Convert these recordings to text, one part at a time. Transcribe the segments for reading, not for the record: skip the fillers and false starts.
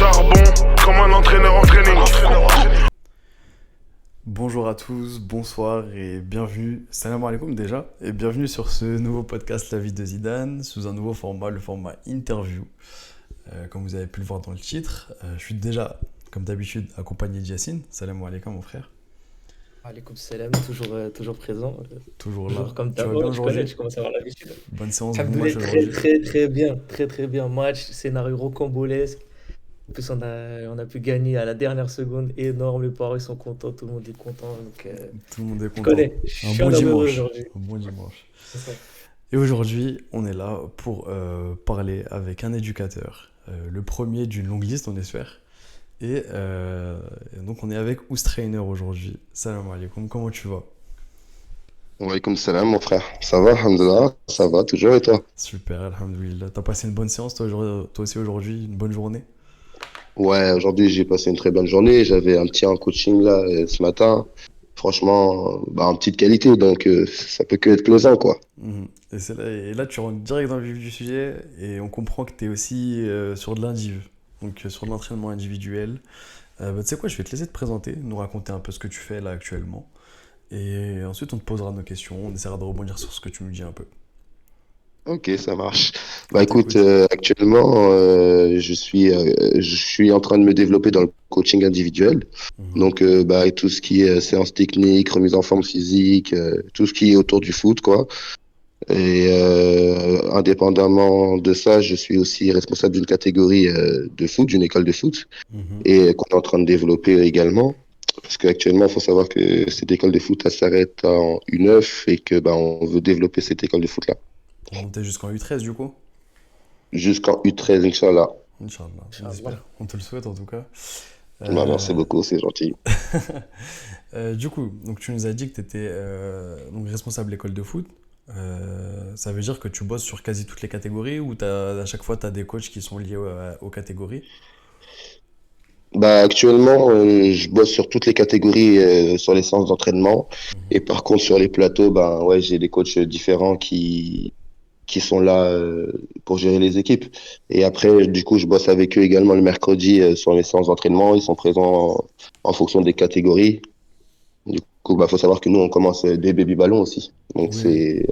charbon, comme un entraîneur en training. Bonjour à tous, bonsoir et bienvenue, salam alaikum déjà, et bienvenue sur ce nouveau podcast La vie de Zidane, sous un nouveau format, le format interview. Comme vous avez pu le voir dans le titre, je suis déjà, comme d'habitude, accompagné de Yacine. Salam alaikum mon frère, Alaikum salam, toujours présent. toujours là. Toujours comme Tu d'hab. vas bien Ouais, tu connais, aujourd'hui? tu commences à avoir l'habitude. Bonne séance, bon match Alhamdoulilah, très aujourd'hui. très très bien, très bien. Match, scénario rocambolesque. En plus, on a pu gagner à la dernière seconde, énorme. Les parents ils sont contents, tout le monde est content. Donc, Tout le monde est tu content. connais, je Un suis bon un homme heureux dimanche, aujourd'hui. un bon dimanche. C'est ça. Et aujourd'hui, on est là pour parler avec un éducateur, le premier d'une longue liste, on espère. Et donc, on est avec Oustrainer aujourd'hui. Salam alaikum, comment tu vas? Wa alaykoum salam, mon frère. Ça va, alhamdoulilah, ça va toujours et toi? Super, alhamdoulilah. T'as passé une bonne séance toi aussi aujourd'hui, une bonne journée? Ouais, aujourd'hui j'ai passé une très bonne journée. J'avais un petit un coaching là ce matin. Franchement, bah, en petite qualité, donc ça peut que être plaisant, quoi. Mhm. Et là, tu rentres direct dans le vif du sujet et on comprend que tu es aussi sur de l'indiv, donc sur de l'entraînement individuel. Tu sais quoi, je vais te laisser te présenter, nous raconter un peu ce que tu fais là actuellement. Et ensuite, on te posera nos questions, on essaiera de rebondir sur ce que tu nous dis un peu. Ok, ça marche. On Bah écoute, t'écoute. actuellement, je suis en train de me développer dans le coaching individuel. Mhm. Donc, bah, tout ce qui est séance technique, remise en forme physique, tout ce qui est autour du foot, quoi. Et indépendamment de ça, je suis aussi responsable d'une catégorie de foot, d'une école de foot, Mhm. et qu'on est en train de développer également. Parce qu'actuellement, il faut savoir que cette école de foot, elle s'arrête en U9 et que bah, on veut développer cette école de foot-là Pour monter jusqu'en U13 du coup? jusqu'en U13, Inch'Allah. Inch'Allah, on Inch'Allah. espère, on te le souhaite en tout cas. Bah, merci Euh, beaucoup, c'est gentil. du coup, donc tu nous as dit que tu étais donc responsable école de foot. Ça veut dire que tu bosses sur quasi toutes les catégories ou à chaque fois tu as des coachs qui sont liés aux catégories? Bah, actuellement, je bosse sur toutes les catégories sur les séances d'entraînement. Mhm. Et par contre, sur les plateaux, bah, ouais, j'ai des coachs différents qui sont là pour gérer les équipes. Et après, du coup, je bosse avec eux également le mercredi sur les séances d'entraînement. Ils sont présents en fonction des catégories. Du coup, bah, faut savoir que nous, on commence des baby ballons aussi. Donc, Oui, oui.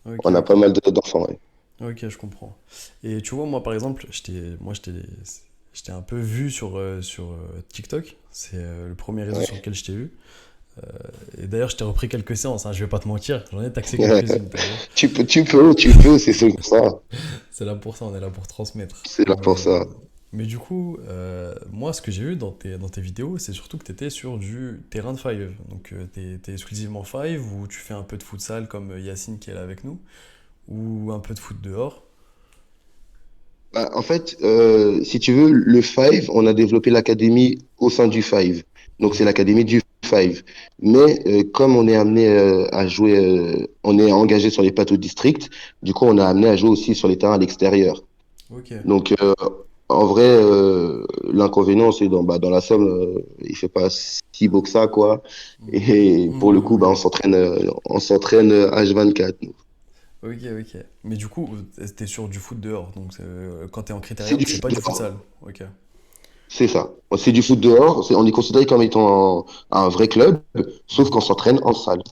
Ok, on a pas ok. mal d'enfants. Ouais. Ok, je comprends. Et tu vois, moi par exemple, je t'ai un peu vu sur TikTok. C'est le premier réseau sur Ouais. lequel je t'ai vu. Et d'ailleurs, je t'ai repris quelques séances, hein, je vais pas te mentir. J'en ai taxé quelques-unes, t'as vu. Tu peux, c'est sûr que ça. C'est là pour ça, on est là pour transmettre. C'est là pour ça. Mais du coup, moi, ce que j'ai vu dans tes vidéos, c'est surtout que tu étais sur du terrain de five. Donc, t'es exclusivement five ou tu fais un peu de futsal comme Yacine qui est là avec nous, ou un peu de foot dehors. Bah, en fait, si tu veux, le Five, on a développé l'académie au sein du Five. Donc, c'est Mhm. l'académie du Five. Mais comme on est amené à jouer, on est engagé sur les plateaux districts, du coup, on est amené à jouer aussi sur les terrains à l'extérieur. Ok. Donc, en vrai, l'inconvénient, c'est dans la Somme, il fait pas si beau que ça, quoi. Mhm. Et pour le coup, bah, Oui. on s'entraîne H24. Ok, ok. Mais du coup, t'es sur du foot dehors. Donc, quand t'es en C'est critérium, du c'est foot pas du dehors. futsal. Ok. C'est ça. C'est du foot dehors. On est considéré comme étant un vrai club, sauf Mhm. qu'on s'entraîne en salle.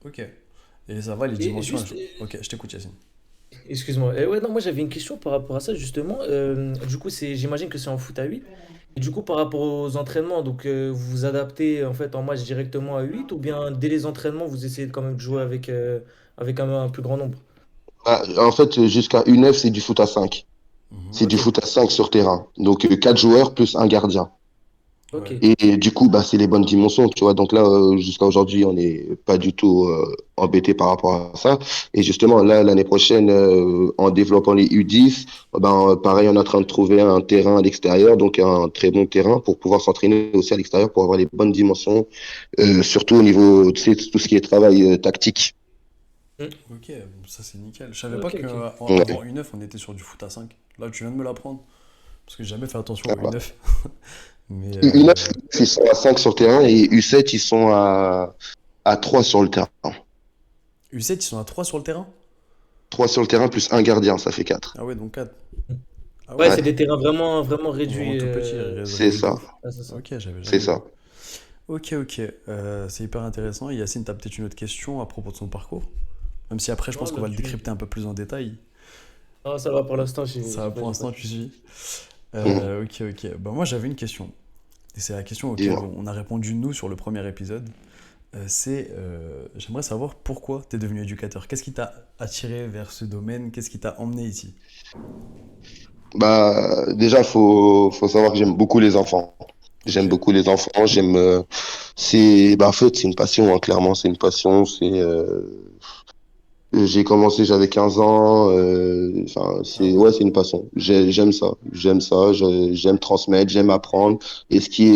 Ok. Et ça va, les Et dimensions. juste, Ok, je t'écoute, Yacine. excuse-moi. Ouais, non, moi j'avais une question par rapport à ça justement. Du coup, j'imagine que c'est en foot à 8. Et du coup, par rapport aux entraînements, donc vous vous adaptez en fait en match directement à 8 ou bien dès les entraînements, vous essayez quand même de jouer avec un plus grand nombre? Ah, en fait, jusqu'à U9, c'est du foot à 5. Mhm. C'est du Ok, foot à 5 sur terrain. Donc, 4 joueurs plus un gardien. ok. Ouais. Et du coup, bah, c'est les bonnes dimensions, tu vois. Donc là, jusqu'à aujourd'hui, on n'est pas du tout embêté par rapport à ça. Et justement, là, l'année prochaine, en développant les U10, ben, pareil, on est en train de trouver un terrain à l'extérieur, donc un très bon terrain pour pouvoir s'entraîner aussi à l'extérieur, pour avoir les bonnes dimensions, surtout au niveau, tu sais, tout ce qui est travail tactique. Hmm, Ok, ça c'est nickel. Je savais pas ok, ok. qu'avant Ouais. U9, on était sur du foot à 5. Là, tu viens de me l'apprendre. Parce que j'ai jamais fait attention Ah au bah. U9. Mais U9, ils sont à 5 sur le terrain et U7, ils sont à 3 sur le terrain. U7, ils sont à 3 sur le terrain? 3 sur le terrain plus un gardien, ça fait 4. Ah ouais, donc 4. Ah Ouais, ouais, c'est Ouais, des terrains vraiment, vraiment vraiment réduits. tout petit, c'est réduit de ça, ouf. Ouais, c'est ça. Ok, j'avais c'est jamais vu. ça. Ok, ok, c'est hyper intéressant. Et Yacine, t'as peut-être une autre question à propos de son parcours? Même si après, je pense Non, qu'on va le là-dessus, décrypter un peu plus en détail. non, ça va pour l'instant, Ça, pour j'ai pas l'instant, de tu questions. suis. Mhm. Ok, ok. Bah, moi, j'avais une question. Et c'est la question auquel Dis-moi. on a répondu nous sur le premier épisode. J'aimerais savoir pourquoi tu es devenu éducateur. Qu'est-ce qui t'a attiré vers ce domaine? Qu'est-ce qui t'a emmené ici? Bah, déjà, faut savoir que j'aime beaucoup les enfants. Ok. J'aime beaucoup les enfants. En fait, c'est une passion, hein, clairement, c'est une passion. J'ai commencé, j'avais 15 ans. Enfin, Ah ouais, ouais. c'est une passion. J'aime ça. J'aime ça. J'aime transmettre, j'aime apprendre. Et ce qui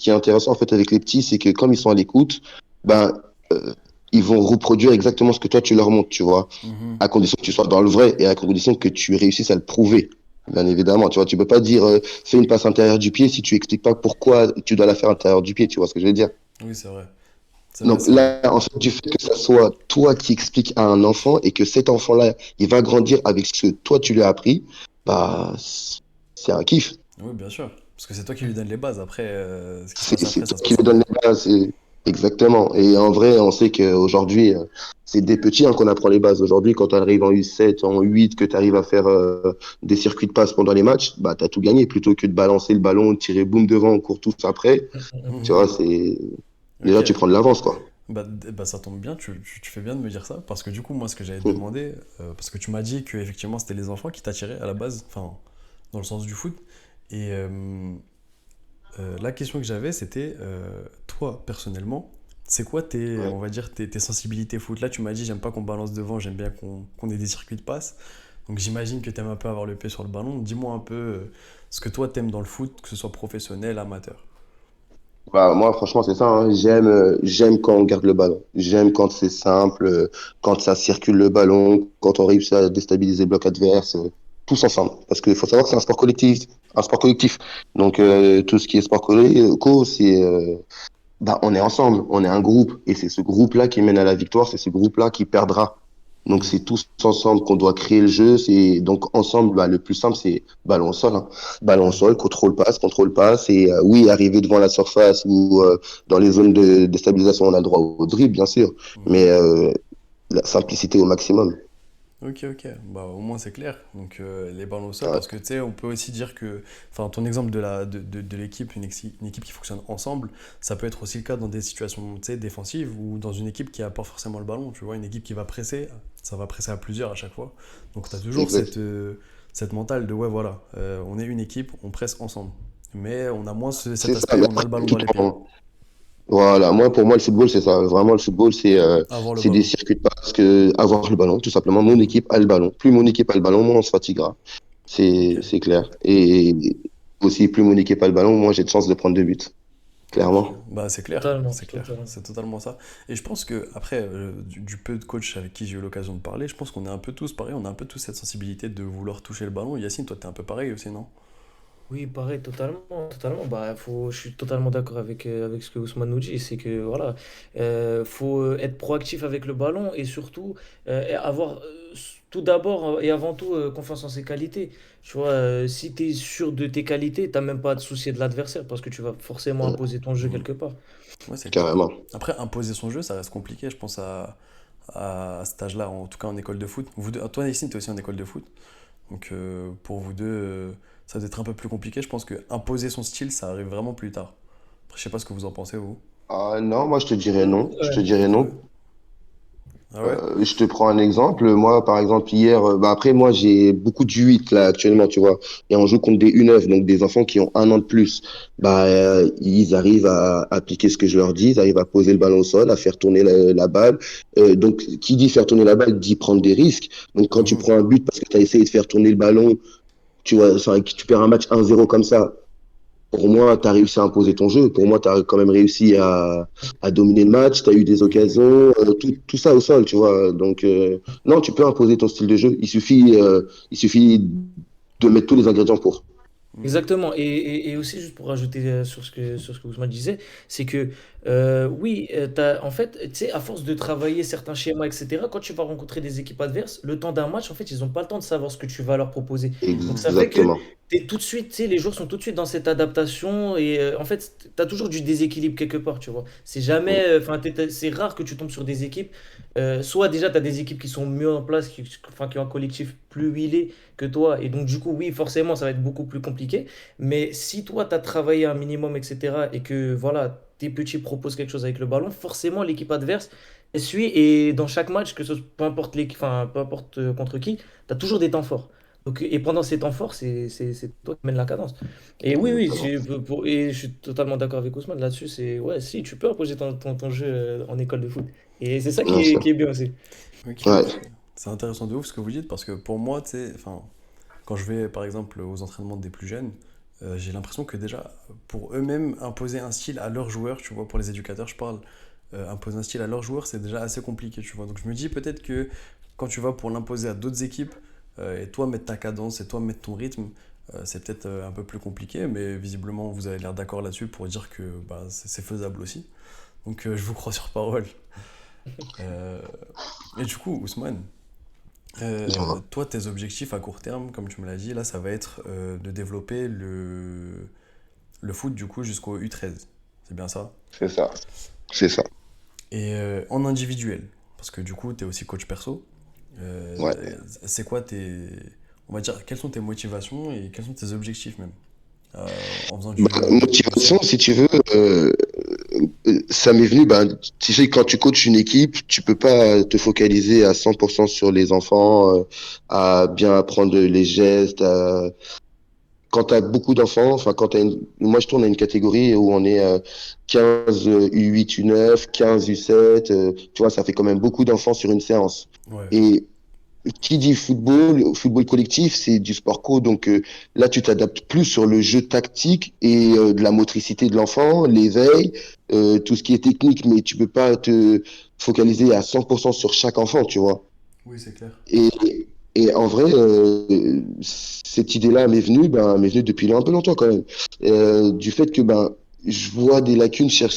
est intéressant, en fait, avec les petits, c'est que comme ils sont à l'écoute, ben, euh, ils vont reproduire exactement ce que toi, tu leur montres, tu vois. Mhm. À condition que tu sois dans le vrai et à condition que tu réussisses à le prouver. Bien évidemment, tu vois, tu peux pas dire fais une passe intérieure du pied si tu expliques pas pourquoi tu dois la faire intérieure du pied, tu vois ce que je veux dire. Oui, c'est vrai. C'est vrai, Donc c'est vrai. là, en fait, du fait que ça soit toi qui expliques à un enfant et que cet enfant-là, il va grandir avec ce que toi tu lui as appris, bah c'est un kiff. Oui, bien sûr. Parce que c'est toi qui lui donnes les bases. Après, ce qui se passe C'est après, toi ça se qui passe lui donne après. les bases, exactement. Et en vrai, on sait qu'aujourd'hui, c'est des petits hein, qu'on apprend les bases. Aujourd'hui, quand tu arrives en U7, en U8, que tu arrives à faire des circuits de passe pendant les matchs, bah tu as tout gagné plutôt que de balancer le ballon, de tirer boum devant, on court tous après. Tu vois, c'est Ok. déjà tu prends de l'avance quoi. Bah, ça tombe bien, tu fais bien de me dire ça. Parce que du coup, moi, ce que j'allais te Hmm. demander, parce que tu m'as dit que effectivement c'était les enfants qui t'attiraient à la base, enfin, dans le sens du foot. Et la question que j'avais, c'était, toi, personnellement, c'est quoi Ouais. on va dire, tes sensibilités foot? Là, tu m'as dit, j'aime pas qu'on balance devant, j'aime bien qu'on ait des circuits de passe. Donc j'imagine que t'aimes un peu avoir le pied sur le ballon. Dis-moi un peu ce que toi t'aimes dans le foot, que ce soit professionnel, amateur. Bah, moi, franchement, c'est ça, hein. J'aime quand on garde le ballon. J'aime quand c'est simple, quand ça circule le ballon, quand on réussit à déstabiliser le bloc adverse, tous ensemble. Parce qu'il faut savoir que c'est un sport collectif, un sport collectif. Donc, tout ce qui est sport co, bah, on est ensemble, on est un groupe. Et c'est ce groupe-là qui mène à la victoire, c'est ce groupe-là qui perdra. Donc, Hmm. c'est tous ensemble qu'on doit créer le jeu. C'est donc ensemble, bah, le plus simple, c'est ballon au sol, hein. Ballon au Hmm. sol, contrôle passe. Et oui, arriver devant la surface ou dans les zones de stabilisation, on a le droit au dribble, bien sûr. Mhm. Mais la simplicité au maximum. Ok, ok, bah au moins c'est clair. Donc les ballons au sol, Ouais, parce que tu sais, on peut aussi dire que, enfin ton exemple de l'équipe, une équipe qui fonctionne ensemble, ça peut être aussi le cas dans des situations, tu sais, défensives ou dans une équipe qui a pas forcément le ballon, tu vois, une équipe qui va presser, ça va presser à plusieurs à chaque fois. Donc tu as toujours exact. cette mentale de ouais voilà, on est une équipe, on presse ensemble. Mais on a moins cet C'est ça. aspect, Mais on a après, le ballon dans tout les pieds. en, Voilà, moi pour moi le football c'est ça. Vraiment le football Avoir le c'est des ballon. circuits de passe que avoir le ballon tout simplement. Mon Mhm. équipe a le ballon. Plus mon équipe a le ballon, moins on se fatiguera. Ok. C'est clair. Et aussi plus mon équipe a le ballon, moins j'ai de chances de prendre 2 buts. Ok, Clairement. bah Totalement, c'est clair, totalement. c'est totalement ça. Et je pense que après, du peu de coach avec qui j'ai eu l'occasion de parler, je pense qu'on est un peu tous pareil, on a un peu tous cette sensibilité de vouloir toucher le ballon. Yacine, toi t'es un peu pareil aussi, non? Oui, pareil, totalement, totalement. Bah, je suis totalement d'accord avec ce que Ousmane nous dit. C'est que voilà, faut être proactif avec le ballon et surtout et avoir tout d'abord et avant tout confiance en ses qualités. Tu vois, si tu es sûr de tes qualités, t'as même pas à te soucier de l'adversaire parce que tu vas forcément Mm, imposer ton jeu Mhm. quelque part. Ouais, c'est clair. carrément. Après, imposer son jeu, ça reste compliqué, je pense, à cet âge-là, en tout cas en école de foot. Toi, Yacine, t'es aussi en école de foot. Donc pour vous deux, ça doit être un peu plus compliqué. Je pense que imposer son style, ça arrive vraiment plus tard. Après, je sais pas ce que vous en pensez, vous. Ah non, moi je te dirais non. Je te Ouais. dirais Ouais. non. Ah ouais? Je te prends un exemple. Moi, par exemple, hier, bah après, moi, j'ai beaucoup de 8 là actuellement, tu vois. Et on joue contre des U9, donc des enfants qui ont 1 an de plus. Bah, ils arrivent à appliquer ce que je leur dis, ils arrivent à poser le ballon au sol, à faire tourner la balle. Donc, qui dit faire tourner la balle dit prendre des risques. Donc, quand tu Mhm. prends un but parce que tu as essayé de faire tourner le ballon, tu vois, enfin, que tu perds un match 1-0 comme ça, pour moi, tu as réussi à imposer ton jeu. Pour moi, tu as quand même réussi à dominer le match. Tu as eu des Mhm. occasions, tout ça au sol, tu vois. Donc, non, tu peux imposer ton style de jeu. Il suffit de mettre tous les ingrédients pour. Mhm. Exactement. Et aussi, juste pour rajouter sur ce que Ousmane disait, c'est que oui, en fait, tu sais, à force de travailler certains schémas, etc., quand tu vas rencontrer des équipes adverses, le temps d'un match, en fait, ils n'ont pas le temps de savoir ce que tu vas leur proposer. Donc ça fait que Exactement. t'es tout de suite, tu sais, les joueurs sont tout de suite dans cette adaptation et en fait, tu as toujours du déséquilibre quelque part, tu vois. C'est Mm. jamais, enfin, c'est rare que tu tombes sur des équipes. Soit déjà, tu as des équipes qui sont mieux en place, enfin, qui ont un collectif plus huilé que toi. Et donc, du coup, oui, forcément, ça va être beaucoup plus compliqué. Mais si toi, tu as travaillé un minimum, etc., et que voilà, tes petits proposent quelque chose avec le ballon, forcément, l'équipe adverse elle suit. Et dans chaque match, peu importe enfin, peu importe contre qui, tu as toujours des temps forts. Donc, et pendant ces temps forts, c'est toi qui mènes la cadence. Et oui, oui, Exactement. et je suis totalement d'accord avec Ousmane là-dessus. C'est, ouais, si, tu peux imposer ton jeu en école de foot. Et c'est ça Bien sûr. qui est bien aussi. Ok, Ouais, c'est intéressant de ouf ce que vous dites parce que pour moi, tu sais, enfin, quand je vais par exemple aux entraînements des plus jeunes, j'ai l'impression que déjà pour eux-mêmes imposer un style à leurs joueurs, tu vois, pour les éducateurs, je parle, imposer un style à leurs joueurs, c'est déjà assez compliqué, tu vois. Donc je me dis peut-être que quand tu vas pour l'imposer à d'autres équipes et toi mettre ta cadence et toi mettre ton rythme, c'est peut-être un peu plus compliqué, mais visiblement vous avez l'air d'accord là-dessus pour dire que bah, c'est faisable aussi. Donc je vous crois sur parole. Euh, et du coup, Ousmane, dis-moi. toi, tes objectifs à court terme, comme tu me l'as dit, là, ça va être de développer le foot du coup jusqu'au U13. C'est bien ça? C'est ça. C'est ça. Et en individuel, parce que du coup, tu es aussi coach perso. Ouais. C'est quoi tes. On va dire, quelles sont tes motivations et quels sont tes objectifs même en faisant Bah, du motivation, sport? si tu veux, ça m'est venu, ben, tu sais, quand tu coaches une équipe, tu peux pas te focaliser à 100% sur les enfants, à bien apprendre les gestes. Quand tu as beaucoup d'enfants, enfin, moi je tourne à une catégorie où on est 15 U8, U9, 15 U7, tu vois, ça fait quand même beaucoup d'enfants sur une séance. Ouais. Et qui dit football, football collectif, c'est du sport co. Donc là, tu t'adaptes plus sur le jeu tactique et de la motricité de l'enfant, l'éveil, tout ce qui est technique, mais tu peux pas te focaliser à 100% sur chaque enfant, tu vois. Oui, c'est clair. Et, et en vrai, cette idée-là m'est venue depuis un peu longtemps quand même. Du fait que je vois des lacunes chez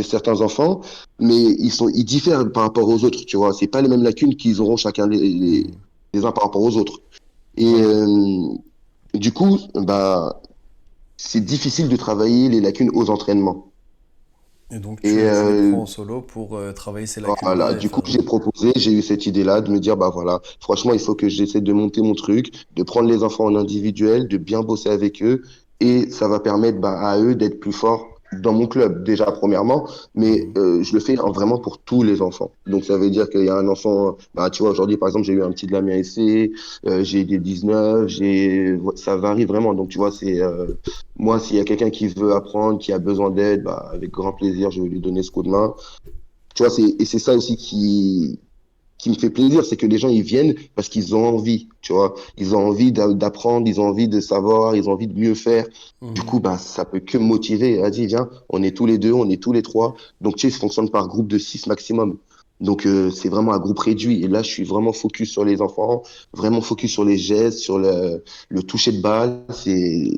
certains enfants, mais ils diffèrent par rapport aux autres, tu vois. C'est pas les mêmes lacunes qu'ils auront chacun Mhm. les uns par rapport aux autres. Et Ouais. du coup, c'est difficile de travailler les lacunes aux entraînements. Et donc, Et tu les prends en solo pour travailler ces voilà, lacunes-là et du coup, faire. j'ai proposé, j'ai eu cette idée-là de me dire, bah voilà, franchement, il faut que j'essaie de monter mon truc, de prendre les enfants en individuel, de bien bosser avec eux, et ça va permettre à eux d'être plus forts dans mon club, déjà, premièrement, mais Mhm. je le fais vraiment pour tous les enfants. Donc, ça veut dire qu'il y a un enfant, bah, tu vois, aujourd'hui, par exemple, j'ai eu un petit de la mienne essai, j'ai des 19, ça varie vraiment. Donc, tu vois, moi, s'il y a quelqu'un qui veut apprendre, qui a besoin d'aide, bah, avec grand plaisir, je vais lui donner ce coup de main. Tu vois, et c'est ça aussi qui me fait plaisir, c'est que les gens, ils viennent parce qu'ils ont envie, tu vois. Ils ont envie d'apprendre, ils ont envie de savoir, ils ont envie de mieux faire. Du Mhm. coup, ça peut que me motiver. Vas-y, viens, on est tous les deux, on est tous les trois. Donc, tu sais, ça fonctionne par groupe de 6 maximum. Donc, c'est vraiment un groupe réduit. Et là, je suis vraiment focus sur les enfants, vraiment focus sur les gestes, sur le toucher de balle. Et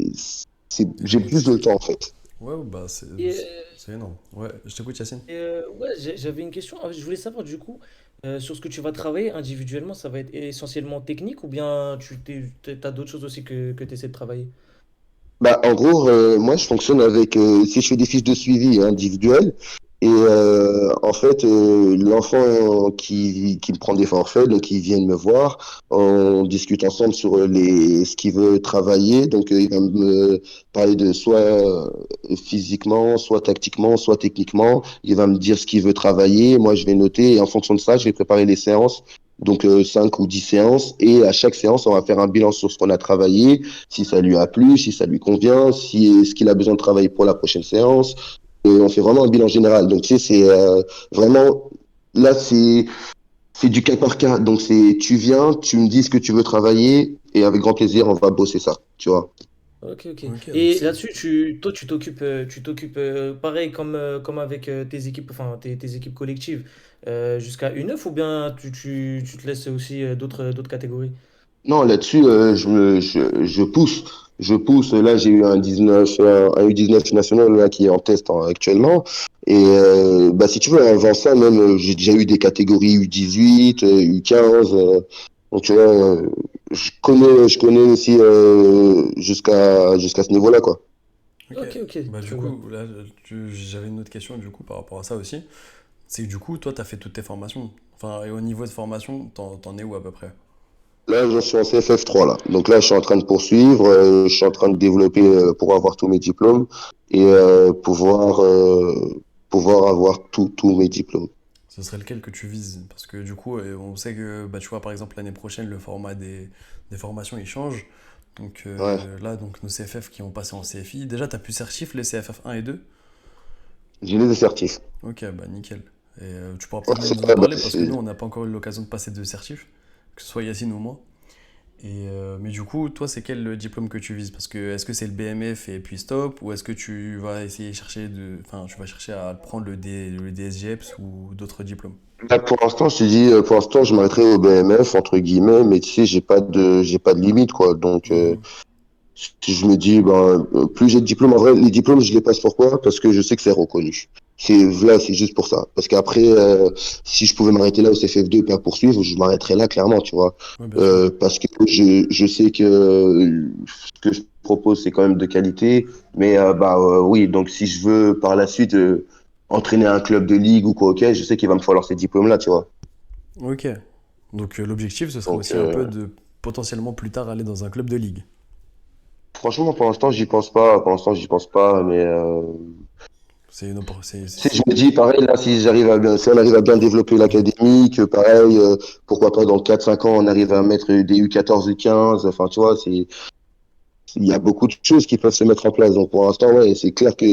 la J'ai plus de temps, motricité. en fait. Ouais, bah Et, c'est énorme. Ouais, je t'écoute, Yacine. ouais, j'avais une question. Ah, je voulais savoir du coup, sur ce que tu vas travailler individuellement, ça va être essentiellement technique ou bien t'as d'autres choses aussi que tu essaies de travailler? Bah, en gros, moi, je fonctionne avec, si je fais des fiches de suivi individuelles, et en fait, l'enfant qui me prend des forfaits, donc il vient me voir, on discute ensemble sur ce qu'il veut travailler, donc il va me parler de soit physiquement, soit tactiquement, soit techniquement, il va me dire ce qu'il veut travailler, moi je vais noter, et en fonction de ça, je vais préparer les séances, donc 5 ou 10 séances, et à chaque séance, on va faire un bilan sur ce qu'on a travaillé, si ça lui a plu, si ça lui convient, si ce qu'il a besoin de travailler pour la prochaine séance. Et on fait vraiment un bilan général. Donc, tu sais, c'est vraiment, là, c'est du cas par cas. Donc, tu viens, tu me dis ce que tu veux travailler, et avec grand plaisir, on va bosser ça, tu vois. Ok, ok. Ok, donc Et c'est. là-dessus, toi, tu t'occupes pareil comme avec tes équipes, enfin tes équipes collectives jusqu'à U9 ou bien tu te laisses aussi d'autres catégories? Non, là-dessus, je pousse. Je pousse. Là, j'ai eu un 19, un U19 national là, qui est en test actuellement. Et bah, si tu veux, avant ça, même, j'ai déjà eu des catégories U18, U15. Donc, tu vois, je connais aussi jusqu'à ce niveau-là, quoi. Ok. Ok, ok, Bah je du vois. coup, là, j'avais une autre question du coup par rapport à ça aussi. C'est que du coup, toi, t'as fait toutes tes formations. Enfin, et au niveau de formation, t'en es où à peu près? Là, je suis en CFF3, là. Donc là, je suis en train de poursuivre, je suis en train de développer pour avoir tous mes diplômes et pouvoir avoir tous mes diplômes. Ce serait lequel que tu vises? Parce que du coup, on sait que, bah, tu vois, par exemple, l'année prochaine, le format des formations, il change. Donc Ouais, là, donc, nos CFF qui ont passé en CFI, déjà, t'as pu certif les CFF 1 et 2? j'ai les assertifs. Ok, bah nickel. Et tu pourras Ouais, peut-être même c'est nous en ça, bah, parler parce que nous, on n'a pas encore eu l'occasion de passer de certif, que ce soit Yacine ou moi. Et, mais du coup, toi, c'est quel diplôme que tu vises? Parce que est-ce que c'est le BMF et puis stop, ou est-ce que tu vas essayer de chercher enfin, tu vas chercher à prendre le DSGEPS ou d'autres diplômes? Là, pour l'instant, je te dis, pour l'instant, je m'arrêterai au BMF, entre guillemets, mais tu sais, j'ai pas de limite, quoi. Donc, Mhm. si je me dis, ben, plus j'ai de diplômes, en vrai, les diplômes, je les passe pourquoi? Parce que je sais que c'est reconnu. C'est juste pour ça. Parce qu'après, si je pouvais m'arrêter là au CFF2 et pas poursuivre, je m'arrêterais là, clairement, tu vois. Ouais, bien sûr. Parce que je sais que ce que je propose, c'est quand même de qualité. Mais, bah, oui, donc si je veux par la suite entraîner un club de ligue ou quoi, ok, je sais qu'il va me falloir ces diplômes-là, tu vois. Ok. Donc l'objectif, ce serait Donc, aussi un peu de potentiellement plus tard aller dans un club de ligue. franchement, pour l'instant, j'y pense pas. Pour l'instant, j'y pense pas, mais C'est une si je me dis, pareil, là, si on arrive à bien développer l'académie, que pareil, pourquoi pas dans 4 5 ans, on arrive à mettre des U14, U15, enfin, tu vois, il y a beaucoup de choses qui peuvent se mettre en place. Donc, pour l'instant, ouais, c'est clair que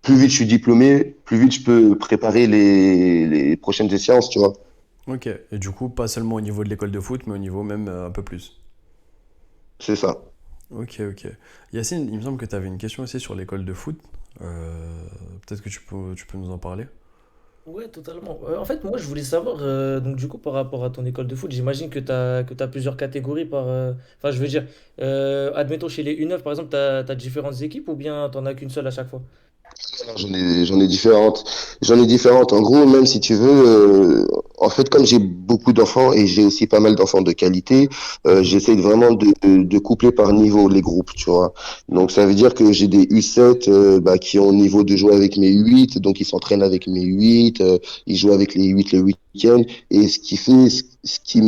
plus vite je suis diplômé, plus vite je peux préparer les prochaines échéances, tu vois. Ok. Et du coup, pas seulement au niveau de l'école de foot, mais au niveau même un peu plus. C'est ça. Ok, ok. Yacine, il me semble que tu avais une question aussi sur l'école de foot. Peut-être que tu peux nous en parler. Ouais, totalement. En fait, moi, je voulais savoir, donc du coup, par rapport à ton école de foot, j'imagine que tu plusieurs catégories Enfin, je veux dire, admettons, chez les U9, par exemple, tu as différentes équipes ou bien t'en as qu'une seule à chaque fois? J'en ai différentes. J'en ai différentes. En gros, même si tu veux, en fait, comme j'ai beaucoup d'enfants et j'ai aussi pas mal d'enfants de qualité, Mhm. j'essaie vraiment de coupler par niveau les groupes, tu vois. Donc, ça veut dire que j'ai des U7 bah, qui ont le niveau de jouer avec mes U8, donc ils s'entraînent avec mes U8, ils jouent avec les U8 le week-end. Et ce qui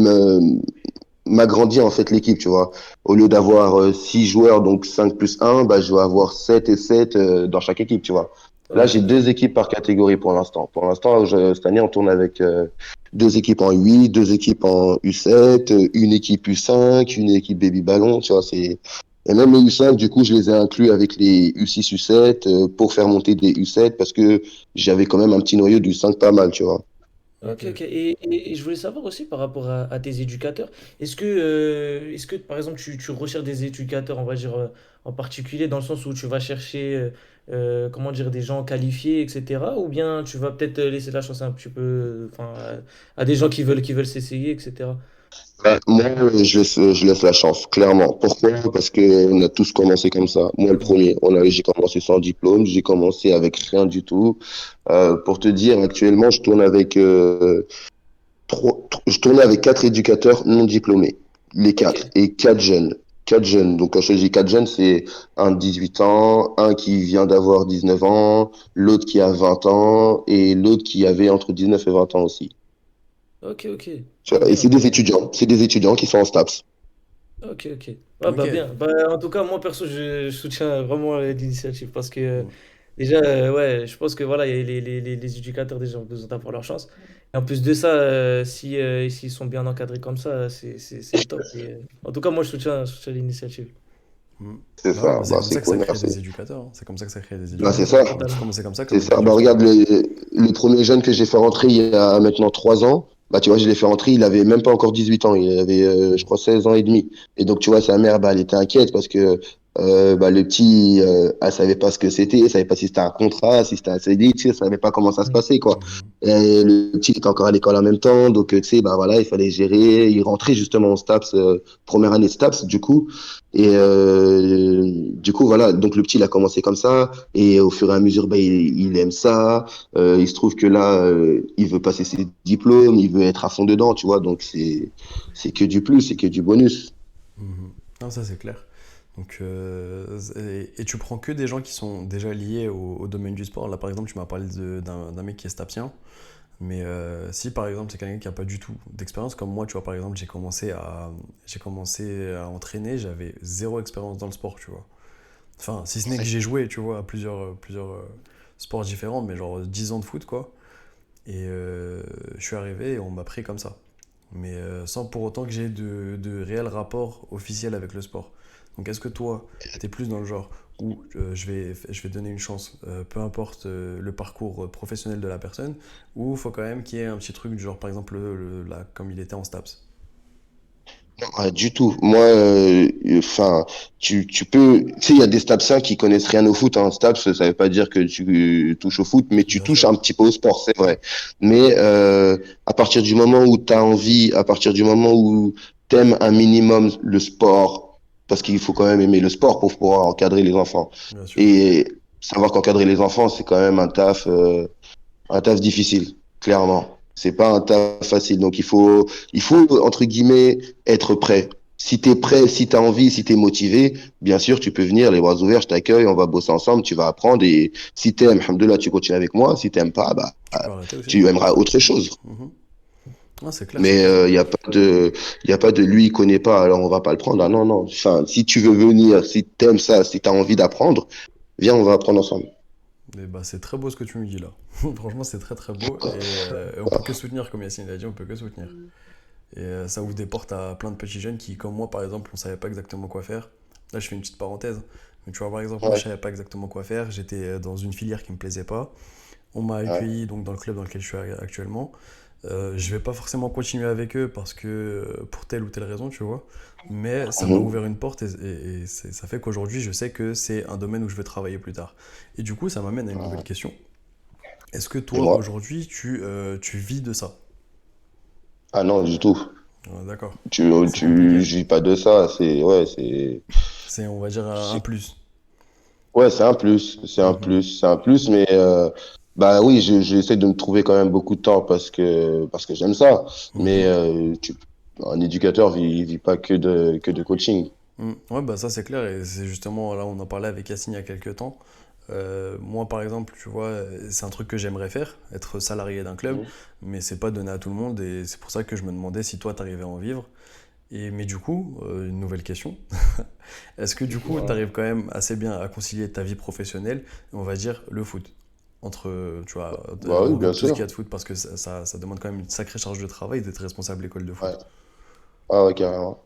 m'agrandit en fait l'équipe, tu vois. Au lieu d'avoir 6 joueurs, donc 5 plus un, bah, je vais avoir 7 et 7 dans chaque équipe, tu vois. Là, Ok, j'ai ok. 2 équipes par catégorie pour l'instant. Pour l'instant, cette année, on tourne avec 2 équipes en U8, 2 équipes en U7, une équipe U5, une équipe baby ballon, tu vois. Et même les U5, du coup, je les ai inclus avec les U6, U7 pour faire monter des U7 parce que j'avais quand même un petit noyau d'U5 pas mal, tu vois. Ok, ok. Ok. Et je voulais savoir aussi par rapport à tes éducateurs, est-ce que par exemple tu recherches des éducateurs, on va dire en particulier, dans le sens où tu vas chercher comment dire, des gens qualifiés, etc. Ou bien tu vas peut-être laisser la chance un petit peu enfin, à des gens qui veulent s'essayer, etc. Moi, je laisse la chance, clairement. Pourquoi? Parce que on a tous commencé comme ça. Moi, le Mhm. premier, j'ai commencé sans diplôme, j'ai commencé avec rien du tout. Pour te dire, actuellement, je tournais avec 4 éducateurs non diplômés, les Ok, 4, et 4 jeunes. 4 jeunes. Donc, quand je dis 4 jeunes, c'est un de 18 ans, un qui vient d'avoir 19 ans, l'autre qui a 20 ans, et l'autre qui avait entre 19 et 20 ans aussi. ok, ok. Tu Ah vois, et bien, bah, c'est des étudiants qui sont en STAPS. ok, ok. Ah Ok. bah bien. Bah, en tout cas, moi perso, je soutiens vraiment l'initiative parce que Mm. déjà, ouais, je pense que voilà, il y a les éducateurs déjà ont besoin d'avoir leur chance. Et en plus de ça, s'ils sont bien encadrés comme ça, c'est le top. Et, en tout cas, moi, je soutiens l'initiative. Mm. C'est Bah ouais, ça, bah c'est bah, comme c'est ça que ça cool, crée merci. des éducateurs, hein. C'est comme ça que ça crée des Bah, c'est éducateurs. ça, En plus, Totalement. comme c'est comme ça que c'est nos ça. grands Bah, se regarde, forment. le premier jeune que j'ai fait rentrer il y a maintenant 3 ans, bah, tu vois, je l'ai fait rentrer, il avait même pas encore 18 ans, il avait, je crois, 16 ans et demi. Et donc, tu vois, sa mère, bah, elle était inquiète parce que Le petit, elle savait pas ce que c'était, elle savait pas si c'était un contrat, si c'était un CDI, tu sais, elle savait pas comment ça se passait, quoi. Mhm. Et le petit était encore à l'école en même temps, donc, tu sais, bah voilà, il fallait gérer. Il rentrait justement en STAPS, première année de STAPS, du coup. Et du coup, voilà, donc le petit, il a commencé comme ça, et au fur et à mesure, bah, il aime ça. Il se trouve que là, il veut passer ses diplômes, il veut être à fond dedans, tu vois, donc c'est que du plus, c'est que du bonus. Mhm. Non, ça c'est clair. Donc, et tu prends que des gens qui sont déjà liés au domaine du sport. Là, par exemple, tu m'as parlé d'un mec qui est stapsien. Mais si par exemple c'est quelqu'un qui n'a pas du tout d'expérience, comme moi, tu vois, par exemple, j'ai commencé à entraîner, j'avais zéro expérience dans le sport, tu vois. Enfin, si ce n'est que j'ai joué, tu vois, à plusieurs sports différents, mais genre 10 ans de foot, quoi. Et je suis arrivé et on m'a pris comme ça. Mais sans pour autant que j'ai de réel rapport officiel avec le sport. Donc est-ce que toi, t'es plus dans le genre où je vais donner une chance, peu importe le parcours professionnel de la personne, ou il faut quand même qu'il y ait un petit truc du genre, par exemple, là, comme il était en STAPS. Du tout. Moi, enfin, tu peux, tu sais, il y a des Stapsiens qui connaissent rien au foot. Hein. Staps, ça veut pas dire que tu touches au foot, mais tu Bien touches sûr. un petit peu au sport, c'est vrai. Mais à partir du moment où tu as envie, à partir du moment où t'aimes un minimum le sport, parce qu'il faut quand même aimer le sport pour pouvoir encadrer les enfants. Bien sûr. Et savoir qu'encadrer les enfants, c'est quand même un taf difficile, clairement. C'est pas un taf facile. Donc il faut entre guillemets être prêt. Si tu es prêt, si tu as envie, si tu es motivé, bien sûr, tu peux venir, les bras ouverts, je t'accueille, on va bosser ensemble, tu vas apprendre. Et si tu aimes, alhamdoulilah, tu continues avec moi. Si tu n'aimes pas, bah, Tu peux arrêter aussi. tu aimeras autre chose. Mhm. Ah, c'est clair, c'est Mais clair. il n'y a pas de, y a pas de lui, il connaît pas, alors on va pas le prendre. Ah, non, non. Enfin, si tu veux venir, si tu aimes ça, si tu as envie d'apprendre, viens, on va apprendre ensemble. Et bah, c'est très beau ce que tu me dis là. Franchement, c'est très très beau. Et on peut que soutenir, comme Yacine l'a dit, on peut que soutenir. Et ça ouvre des portes à plein de petits jeunes qui, comme moi par exemple, on savait pas exactement quoi faire. Là, je fais une petite parenthèse. Mais tu vois, par exemple, moi, je Ouais, savais pas exactement quoi faire. J'étais dans une filière qui me plaisait pas. On m'a ouais. accueilli donc dans le club dans lequel je suis actuellement. Je vais pas forcément continuer avec eux parce que pour telle ou telle raison, tu vois. Mais ça m'a Mhm. ouvert une porte ça fait qu'aujourd'hui, je sais que c'est un domaine où je veux travailler plus tard. Et du coup, ça m'amène à une nouvelle question. Est-ce que toi, Dis-moi. aujourd'hui, tu vis de ça? Ah non, du tout. D'accord. C'est Tu compliqué. je vis pas de ça, c'est ouais, c'est C'est, on va dire, un c'est- plus. ouais, c'est un plus, Mhm. c'est un plus, mais bah oui, j'essaie de me trouver quand même beaucoup de temps parce que j'aime ça, mais Mhm. un éducateur vit pas que de coaching. Ouais, bah ça c'est clair, et c'est justement là on en parlait avec Yacine il y a quelques temps. Moi par exemple, tu vois, c'est un truc que j'aimerais faire, être salarié d'un club, Mhm. mais c'est pas donné à tout le monde, et c'est pour ça que je me demandais si toi t'arrivais à en vivre. Mais du coup, une nouvelle question, est-ce que du coup Voilà. t'arrives quand même assez bien à concilier ta vie professionnelle, et on va dire le foot, entre, tu vois, Bah on oui, bien regroupe tout ce qu'il y sûr. a de foot parce que ça demande quand même une sacrée charge de travail d'être responsable d'école de Ouais. foot. Ah ouais, carrément.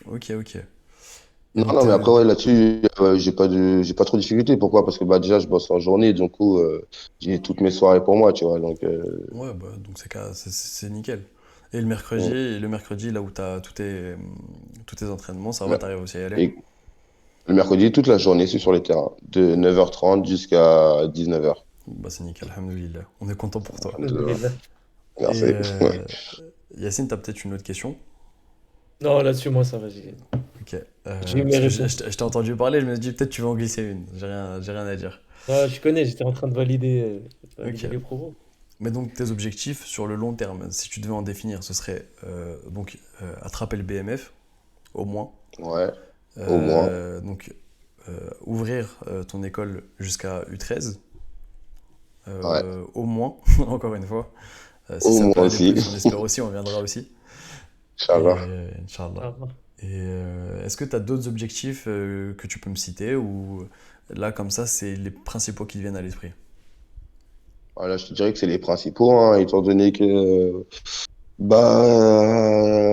Ok, ok. Et Non, donc non, mais après, ouais, là-dessus, j'ai pas trop de difficultés. Pourquoi? Parce que bah, déjà, je bosse en journée, du coup, j'ai toutes mes soirées pour moi, tu vois. Donc, ouais, bah, donc c'est nickel. mm. Et le mercredi, là où tu as tous tes entraînements, ça va, Mais- t'arrives aussi à y aller? et le mercredi, toute la journée, c'est sur les terrains, de 9h30 jusqu'à 19h. Bah, c'est nickel, alhamdoulilah. On est content pour toi. Alhamdoulilah. Et Merci. Ouais. Yacine, t'as peut-être une autre question? Non, là-dessus, moi, ça va. Ok. J'ai eu mes Parce que réponses. je t'ai entendu parler, je me suis dit peut-être tu vas en glisser une. J'ai rien à dire. Non, je connais, j'étais en train de Ok. valider les propos. Mais donc tes objectifs sur le long terme, si tu devais en définir, ce serait donc attraper le BMF, au moins. Ouais, au moins. Donc ouvrir ton école jusqu'à U13, Ouais, au moins, encore une fois. Si au ça peut moins aller aussi. plus, on espère aussi, on viendra aussi. Et Inch'Allah. Inch'Allah. Ça va. Et est-ce que tu as d'autres objectifs que tu peux me citer ou là, comme ça, c'est les principaux qui te viennent à l'esprit? Voilà, je te dirais que c'est les principaux, hein, étant donné que,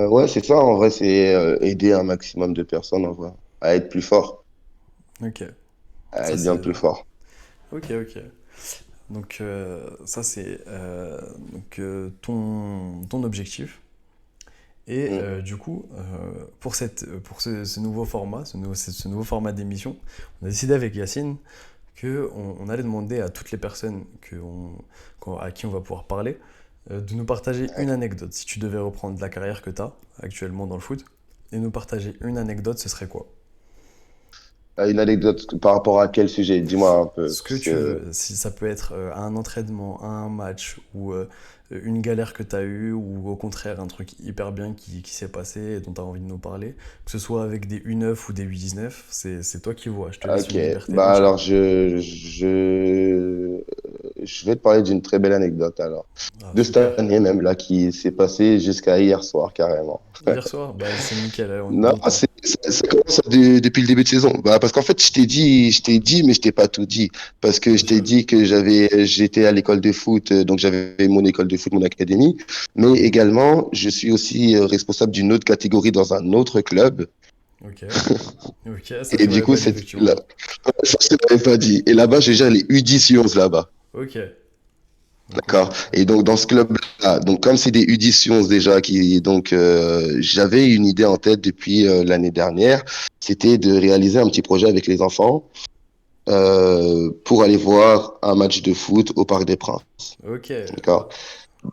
ouais, c'est ça, en vrai, c'est aider un maximum de personnes, en vrai, à être plus fort, Ok, à ça être bien c'est. plus fort. Ok, ok. Donc, ça c'est ton objectif. Et Mm. du coup, pour ce nouveau format, ce nouveau format d'émission, on a décidé avec Yacine on allait demander à toutes les personnes à qui on va pouvoir parler de nous partager une anecdote. Si tu devais reprendre la carrière que tu as actuellement dans le foot et nous partager une anecdote, ce serait quoi? Une anecdote par rapport à quel sujet? Dis-moi un peu. Ce que Parce tu que... veux. Si ça peut être à un entraînement, à un match, ou une galère que tu as eue, ou au contraire un truc hyper bien qui s'est passé et dont tu as envie de nous parler, que ce soit avec des U9 ou des U19, c'est toi qui vois. Je te laisse Ok, une liberté bah entière. alors je vais te parler d'une très belle anecdote alors. Ah, De cette super. année même là, qui s'est passée jusqu'à hier soir carrément. Hier soir, bah, c'est nickel, allez, on est Non, dans le temps. ça commence depuis le début de saison. Bah, parce qu'en fait, je t'ai dit, mais je t'ai pas tout dit. Parce que je t'ai Vas-y. dit que j'étais à l'école de foot, donc j'avais mon école de foot, mon académie. Mais Mhm. également, je suis aussi responsable d'une autre catégorie dans un autre club. Ok. Ok, ça Et tu du m'avais coup, pas dit effectivement. ça, je te l'avais pas dit. Et là-bas, je gère les U10 U11 là-bas. Ok. Donc ouais. D'accord. Et donc dans ce club-là, donc comme c'est des U10 déjà donc j'avais une idée en tête depuis l'année dernière, c'était de réaliser un petit projet avec les enfants pour aller voir un match de foot au Parc des Princes. Ok. D'accord.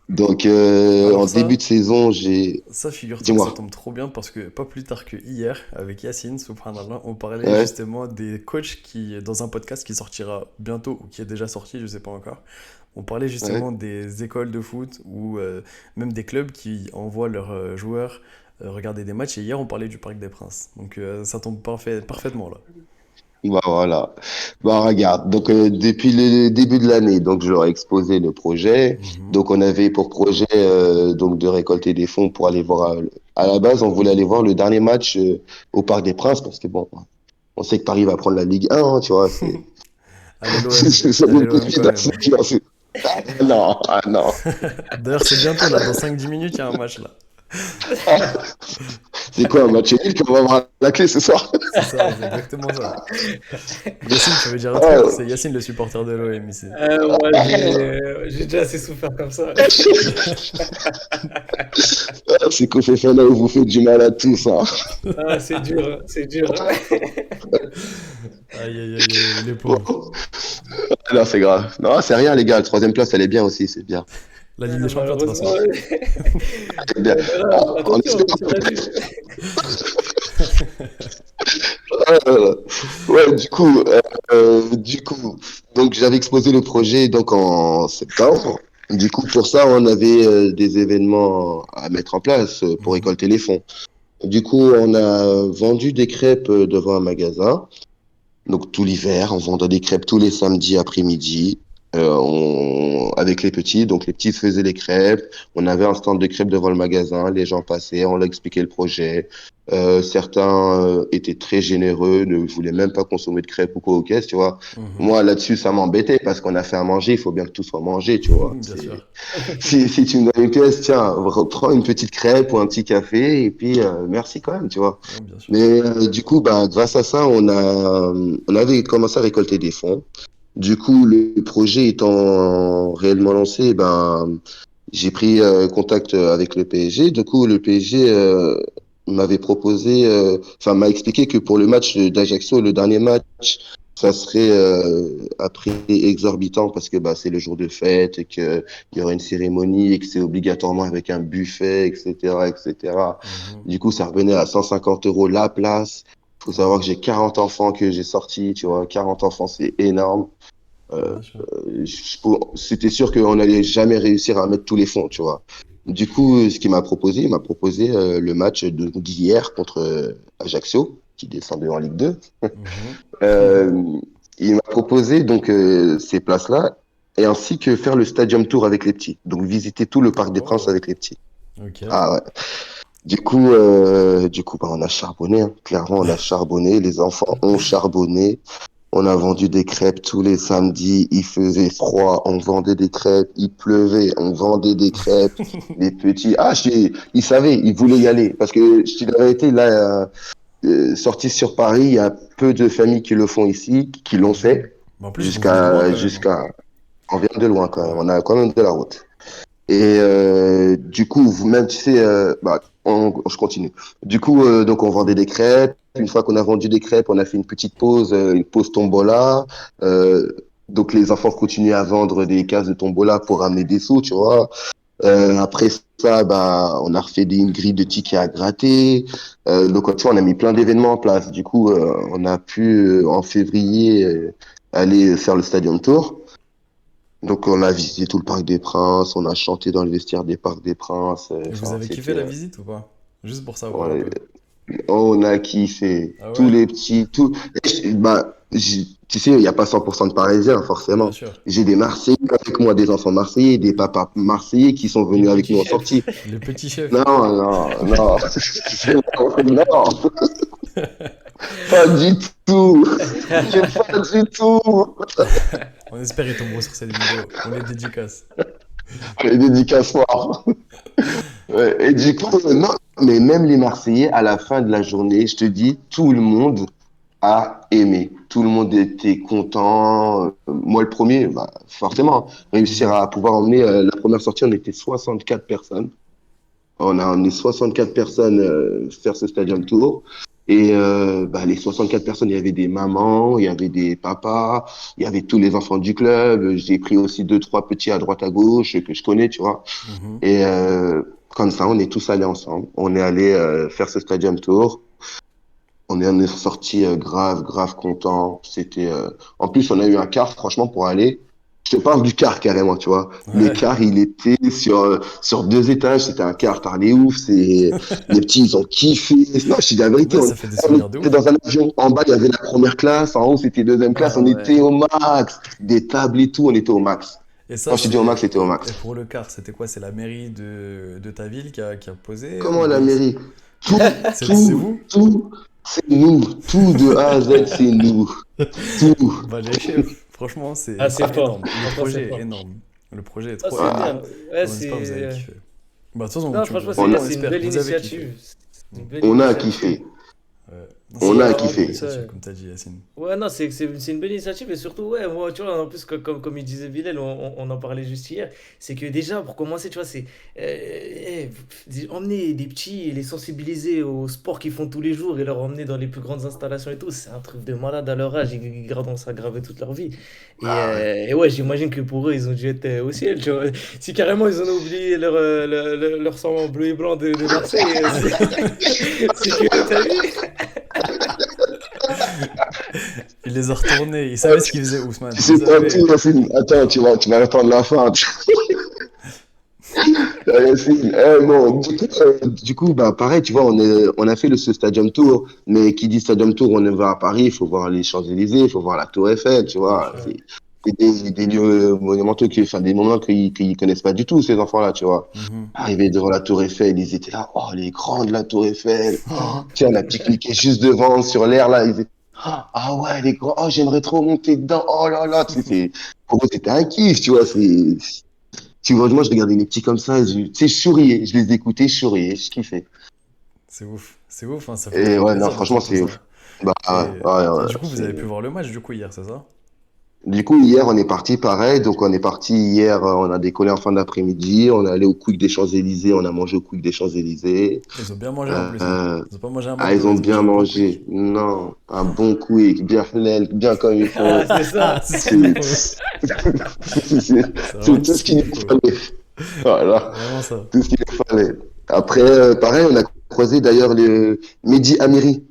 Donc Alors en début de ça, saison, j'ai, Ça, figure-toi que ça dis-moi. tombe trop bien parce que pas plus tard que hier, avec Yacine, subhanallah, on parlait Ouais, justement des coachs dans un podcast qui sortira bientôt ou qui est déjà sorti, je sais pas encore. On parlait ouais. justement des écoles de foot ou même des clubs qui envoient leurs joueurs regarder des matchs. Et hier, on parlait du Parc des Princes. Donc ça tombe parfaitement là. Bah voilà. Bah regarde, donc depuis le début de l'année, donc je leur ai exposé le projet. Mhm. Donc on avait pour projet donc de récolter des fonds pour aller voir. À la base, on voulait aller voir le dernier match au Parc des Princes parce que bon, on sait que Paris va prendre la Ligue 1, hein, tu vois. C'est Allez l'OM, ça allez nous l'OM suffit quand d'un même, hein. tu vois, ah, non, ah non. D'ailleurs, c'est bientôt là, dans 5-10 minutes, il y a un match là. C'est quoi un match nul qu'on va avoir la clé ce soir? C'est exactement ça. Yacine, tu veux dire un truc? Ah, C'est Yacine le supporter de l'OM ici. Moi, j'ai déjà assez souffert comme ça. c'est qu'on fait faire là où vous faites du mal à tous, hein. Ah, c'est dur, hein, c'est dur. Aïe, aïe, aïe, aïe, les pauvres. Non, c'est grave. Non, c'est rien, les gars. La troisième place, elle est bien aussi, c'est bien. La Ligue des Champions, de toute Malheureusement, façon. C'est bien. on verra. On Attention, espère. attention à lui. Ouais, du coup, donc j'avais exposé le projet donc en septembre. Du coup, pour ça, on avait des événements à mettre en place pour Mhm. récolter les fonds. Du coup, on a vendu des crêpes devant un magasin. Donc tout l'hiver, on vendait des crêpes tous les samedis après-midi. Avec les petits, donc les petits faisaient les crêpes. On avait un stand de crêpes devant le magasin. Les gens passaient, on leur expliquait le projet. Certains étaient très généreux, ne voulaient même pas consommer de crêpes ou quoi aux caisses, tu vois. Mhm. Moi, là-dessus, ça m'embêtait parce qu'on a fait à manger. Il faut bien que tout soit mangé, tu vois. Bien sûr. Si tu me donnes une pièce, tiens, reprends une petite crêpe ou un petit café et puis merci quand même, tu vois. Ouais, bien sûr. Mais du coup, bah, grâce à ça, on avait commencé à récolter des fonds. Du coup, le projet étant réellement lancé, ben, j'ai pris contact avec le PSG. Du coup, le PSG m'avait proposé, enfin, m'a expliqué que pour le match d'Ajaccio, le dernier match, ça serait à prix exorbitant parce que bah, c'est le jour de fête et qu'il y aurait une cérémonie et que c'est obligatoirement avec un buffet, etc., etc. Mhm. Du coup, ça revenait à 150 euros la place. Faut Ah savoir ouais, que j'ai 40 enfants que j'ai sortis, tu vois. 40 enfants, c'est énorme. bien sûr. C'était sûr qu'on n'allait jamais réussir à mettre tous les fonds, tu vois. Du coup, ce qu'il m'a proposé, il m'a proposé le match d'hier contre Ajaccio, qui descendait en Ligue 2. Mhm. Euh, il m'a proposé donc ces places-là, et ainsi que faire le Stadium Tour avec les petits. Donc visiter tout le Parc des Princes Oh, avec les petits. ok. Ah ouais. Du coup, bah, on a charbonné, hein. Clairement, on a charbonné. Les enfants ont charbonné. On a vendu des crêpes tous les samedis. Il faisait froid, on vendait des crêpes. Il pleuvait, on vendait des crêpes. Les petits, ils savaient, ils voulaient y aller. Parce que, je te dis la vérité, là, sorti sur Paris, il y a peu de familles qui le font ici, qui l'ont Mhm. fait. Mais en plus, vous venez de loin quand même, hein. On vient de loin quand même. Ouais. On a quand même de la route. Et du coup, vous-même, tu sais, je continue. Du coup, donc on vendait des crêpes. Une fois qu'on a vendu des crêpes, on a fait une pause tombola. Euh, donc les enfants continuaient à vendre des cases de tombola pour ramener des sous, tu vois. Après ça, bah, on a refait une grille de tickets à gratter. Donc, tu vois, on a mis plein d'événements en place. Du coup, on a pu, en février, aller faire le Stadium Tour. Donc, on a visité tout le Parc des Princes, on a chanté dans le vestiaire des Parcs des Princes. Et vous Enfin, avez kiffé la visite ou pas? Juste pour savoir un ouais, peu. on a kiffé. Ah Tous ouais? les petits, tout. Tu sais, il n'y a pas 100% de Parisiens, Bien forcément. sûr. J'ai des Marseillais avec moi, des enfants Marseillais, des papas Marseillais qui sont Les venus avec petits nous en chefs. sortie. Les petits chefs. Non, non, non. Non, pas du tout. Pas du tout. On espère qu'ils tomberont sur cette vidéo. On les dédicace. Les dédicaces forts. Ouais, et du coup, non, mais même les Marseillais, à la fin de la journée, je te dis, tout le monde a aimé. Tout le monde était content. Moi, le premier, bah, forcément, réussir Mhm. à pouvoir emmener la première sortie, on était 64 personnes. On a emmené 64 personnes faire ce Stadium Tour. Et bah, les 64 personnes, il y avait des mamans, il y avait des papas, il y avait tous les enfants du club. J'ai pris aussi deux, trois petits à droite, à gauche que je connais, tu vois. Mhm. Et comme ça, on est tous allés ensemble. On est allé faire ce Stadium Tour. On est sorti grave content. En plus, on a eu un car, franchement, pour aller. Je te parle du car carrément, tu vois. Le Ouais. car, il était sur deux étages. C'était un car tarné ouf. Les petits, ils ont kiffé. Non, je te dis la vérité. Ouais, ça fait des On souvenirs de était ouf. dans un avion. En bas, il y avait la première classe. En haut, c'était deuxième classe. Ah On était ouais. au max. Des tables et tout, on était au max. Et Quand ça, je te dis au max, c'est. c'était au Et max. pour le car, c'était quoi? C'est la mairie de ta ville qui a posé? Ou Comment la bien mairie? Tout, c'est vous? tout, c'est nous. Tout de A à Z, c'est nous. Tout. Bah, les chefs, franchement, Ah, c'est c'est fort. énorme. Le Franchement, c'est projet est fort. énorme. Le projet est Ah, trop c'est énorme. bien. Voilà. Ouais, On espère que vous avez c'est. kiffé. Bah, de toute façon, Non, franchement, en c'est tout On cas, bien. on a, C'est une espère belle que vous avez kiffé. initiative. C'est Mm. une belle on a initiative. kiffé. Non, c'est On une a Ouais, très en belle kiffé. plus, initiative, ouais. comme tu as dit, Yacine. Ouais, non, c'est une belle initiative et surtout, ouais, moi, tu vois, en plus, comme il disait Bilal, on en parlait juste hier, c'est que déjà, pour commencer, tu vois, c'est emmener des petits et les sensibiliser au sport qu'ils font tous les jours et leur emmener dans les plus grandes installations et tout, c'est un truc de malade à leur âge, ils gardent ça gravé toute leur vie. Ah ouais. Et ouais, j'imagine que pour eux, ils ont dû être au ciel, tu vois. Si carrément ils ont oublié leur sang bleu et blanc de Marseille, c'est que, t'as vu? Il les a retournés. Il savait ce qu'il faisait, Ousmane. Il C'est pas tout, savait. Yacine. Attends, tu vas attendre la fin. Yacine. Bon, du coup, bah, pareil, tu vois, on a fait ce Stadium Tour. Mais qui dit Stadium Tour, on va à Paris, il faut voir les Champs-Élysées, il faut voir la Tour Eiffel, tu Bien vois. sûr. C'est des lieux monumentaux, enfin, des moments qu'ils connaissent pas du tout, ces enfants-là, tu vois. Mhm. Arrivés devant la Tour Eiffel, ils étaient là, oh, elle est grande, la Tour Eiffel. Oh, tiens, on a pique-niqué juste devant, sur l'air, là. Ils étaient, ah ouais, elle est grande, oh, j'aimerais trop monter dedans, oh là là. Tu sais, pour eux, c'était un kiff, tu vois. Tu vois, moi, je regardais les petits comme ça, tu sais, je souriais, je les écoutais, je souriais, je kiffais. C'est ouf, hein, ça Et fait ouais, non, plaisir franchement, d'entendre tout c'est ça. ouf. Bah, Et, ouais, et ouais, du coup, vous avez pu voir le match du coup hier, c'est ça? Du coup, hier, on est parti pareil. Donc, on est parti hier, on a décollé en fin d'après-midi. On est allé au Quick des Champs-Élysées. On a mangé au Quick des Champs-Élysées. Ils ont bien mangé en plus, hein. Euh, Ils ont pas mangé un ah, ils McDo, ont ils ont mangé bien un bon quick. mangé. Non, un bon Quick, bien halal, bien comme il Ah, faut. c'est Ah, ça. c'est ce C'est qu'il nous faut. c'est- C'est c'est vraiment tout ce ce qu'il qu'il nous nous faut. fallait. Voilà, Vraiment ça. tout ce qu'il nous fallait. Après, pareil, on a croisé d'ailleurs le Mehdi Amiri.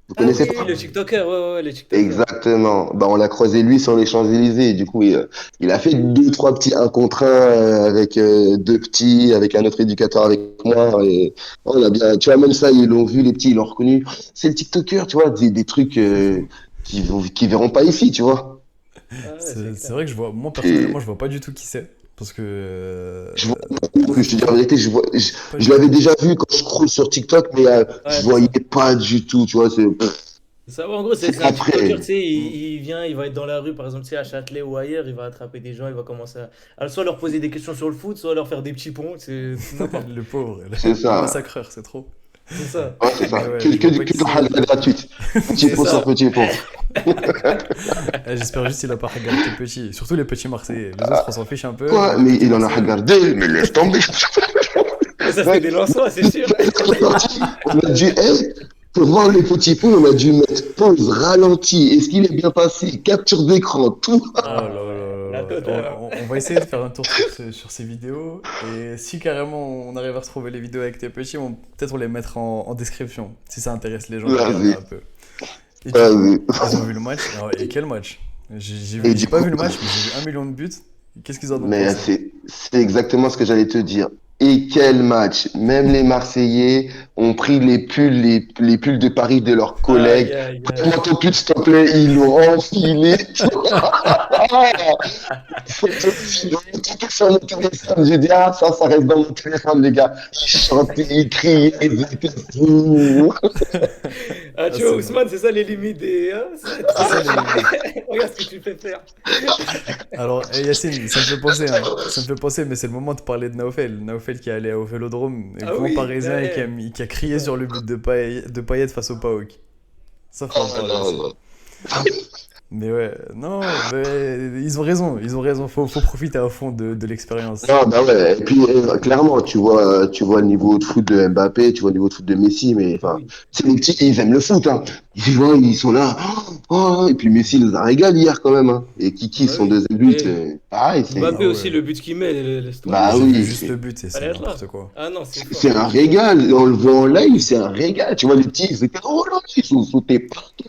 Vous Ah connaissez oui, oui, pas? le TikToker, ouais, ouais, ouais, le TikToker. Exactement. Bah, on l'a croisé lui sur les Champs-Élysées. Et du coup, il a fait deux, trois petits un contre un avec deux petits, avec un autre éducateur avec moi. Et on a bien, tu vois, même ça, ils l'ont vu, les petits, ils l'ont reconnu. C'est le TikToker, tu vois, des trucs qui verront pas ici, tu vois. Ah ouais, c'est C'est clair. vrai que moi Et personnellement, je vois pas du tout qui c'est. Parce que. je vois beaucoup plus, je te dis la vérité, Pas je du l'avais tout. déjà vu quand je scrolle sur TikTok, mais Ouais, je c'est voyais ça. pas du tout, tu vois. Ça, en gros, c'est C'est un TikToker, tu après. sais, Mm. il vient, il va être dans la rue, par exemple, tu sais, à Châtelet ou ailleurs, il va attraper des gens, il va commencer à soit leur poser des questions sur le foot, soit leur faire des petits ponts, c'est n'importe. Le pauvre, C'est le ça. massacreur, c'est trop. C'est ça. Ouais, c'est Mais ça. ouais, Que, je que, vois pas que qui de la c'est. halal gratuite. Petit C'est pot sur ça. petit pot. J'espère juste qu'il a pas regardé les petits, surtout les petits Marseillais. Les autres, on s'en fiche un peu. Quoi? Les Mais petits il en a Marseillais, regardé, mais laisse tomber. Mais ça, c'était Ouais, des lanceurs, c'est sûr. on a dû, pour voir les petits pots, on a dû mettre pause, ralenti. Est-ce qu'il est bien passé? Capture d'écran, tout. oh là là La là là. totale. Hein. On va essayer de faire un tour sur ces vidéos. Et si carrément on arrive à retrouver les vidéos avec tes petits, peut-être on les mettra en description, si ça intéresse les gens de regarder Vas-y, un peu. Et du coup, vas-y. ils ont vu le match. Et quel match? Et J'ai du pas coup, vu le match, mais j'ai vu 1 million de buts. Qu'est-ce qu'ils en ont mais pensé? c'est exactement ce que j'allais te dire. Et quel match! Même les Marseillais ont pris les pulls de Paris de leurs Aïe, collègues. aïe, aïe. Prends ton pull, s'il te plaît, ils l'ont enfilé. Sur mon téléphone, j'ai dit, ah, ça reste dans mon téléphone, les gars. Ils chantaient, ils criaient, ils étaient fous. Ah, Ah, tu vois, c'est bon. Ousmane, c'est ça les limites des. Hein, C'est ça les limites. Regarde ce que tu fais faire. Alors, Yacine, ça me fait penser, hein. Ça me fait penser, mais c'est le moment de parler de Naofel. Naofel qui est allé au Vélodrome, un Ah grand oui, parisien, et ouais. qui a crié sur le but de Payet face au PAOK. Ça, faut en Oh parler non, aussi. non. Mais ouais, non, mais ils ont raison, faut profiter à fond de l'expérience. Non, bah ouais. Et puis, clairement, tu vois le niveau de foot de Mbappé, tu vois le niveau de foot de Messi, mais Ah enfin, oui. c'est les petits, ils aiment le foot, hein. Ils voient, ils sont là. Oh, et puis Messi il nous a régalé hier quand même, hein. Et Kiki, Bah son oui. deuxième but, Et pareil, Ah Mbappé c'est. aussi, ouais. le but qu'il met, laisse tomber. Bah J'ai vu oui, juste le but et c'est Fallait être là. n'importe quoi. Ah non, c'est c'est fort. un régal. On le voit en live, c'est un régal. Tu vois, les petits, ils étaient, oh là, ils sont sautés partout.